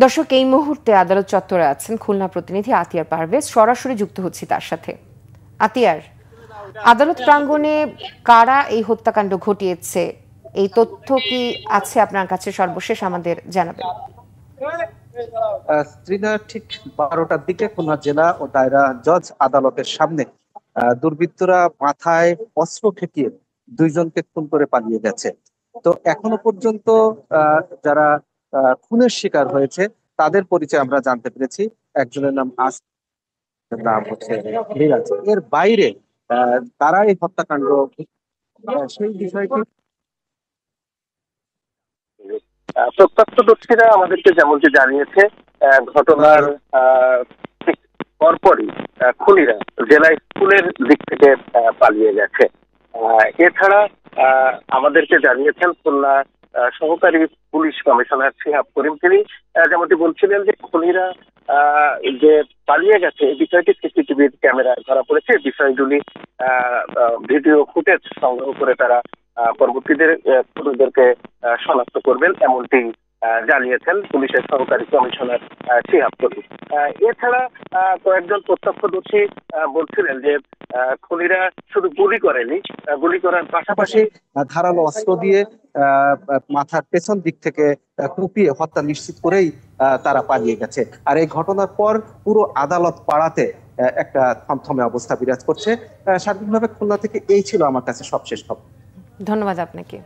দর্শক, এই মুহূর্তে আদালত চত্বরে আছেন খুলনা প্রতিনিধি আতিয়ার পারভেজ। সরাসরি যুক্ত হচ্ছি তার সাথে। আতিয়ার, আদালত প্রাঙ্গণে কারা এই হত্যাকাণ্ড ঘটিয়েছে, এই তথ্য কি আছে আপনার কাছে? সর্বশেষ আমাদের জানাবেন। ঠিক 12টার দিকে খুলনা জেলা ও দায়রা জজ আদালতের সামনে দুর্বৃত্তরা মাথায় অস্ত্র ঠেকিয়ে দুইজনকে খুন করে পালিয়ে গেছে। তো এখনো পর্যন্ত যারা খুনের শিকার হয়েছে তাদের পরিচয় আমরা জানতে পেরেছি। একজনের নাম নাম হচ্ছে মিরাজ। এর বাইরে তারা এই হত্যাকাণ্ড সেই বিষয়টি প্রত্যক্ষদর্শীরা আমাদেরকে যেমনটি জানিয়েছে, ঘটনার পরপরই খুনিরা জেলা স্কুলের দিক থেকে পালিয়ে গেছে। এছাড়া আমাদেরকে জানিয়েছেন খুলনা সহকারী পুলিশ কমিশনার শিহাব করিম। তিনি যেমনটি বলছিলেন যে খুনিরা যে পালিয়ে গেছে এই বিষয়টি সিসিটিভির ক্যামেরায় ধরা পড়েছে। বিষয়গুলি ভিডিও ফুটেজ সংগ্রহ করে তারা পরবর্তীদের খুনিদেরকে শনাক্ত করবেন, এমনটি জানিয়েছেন পুলিশের সহকারী কমিশনার শিহাব করিম। এছাড়া কয়েকজন প্রত্যক্ষদর্শী বলছিলেন যে খুনিরা শুধু গুলি করেনি, গুলি করার পাশাপাশি ধারালো অস্ত্র দিয়ে মাথার পেছন দিক থেকে কুপিয়ে হত্যা নিশ্চিত করেই তারা পালিয়ে গেছে। আর এই ঘটনার পর পুরো আদালত পাড়াতে একটা থমথমে অবস্থা বিরাজ করছে। সার্বিকভাবে খুলনা থেকে এই ছিল আমার কাছে সবশেষ খবর। ধন্যবাদ আপনাকে।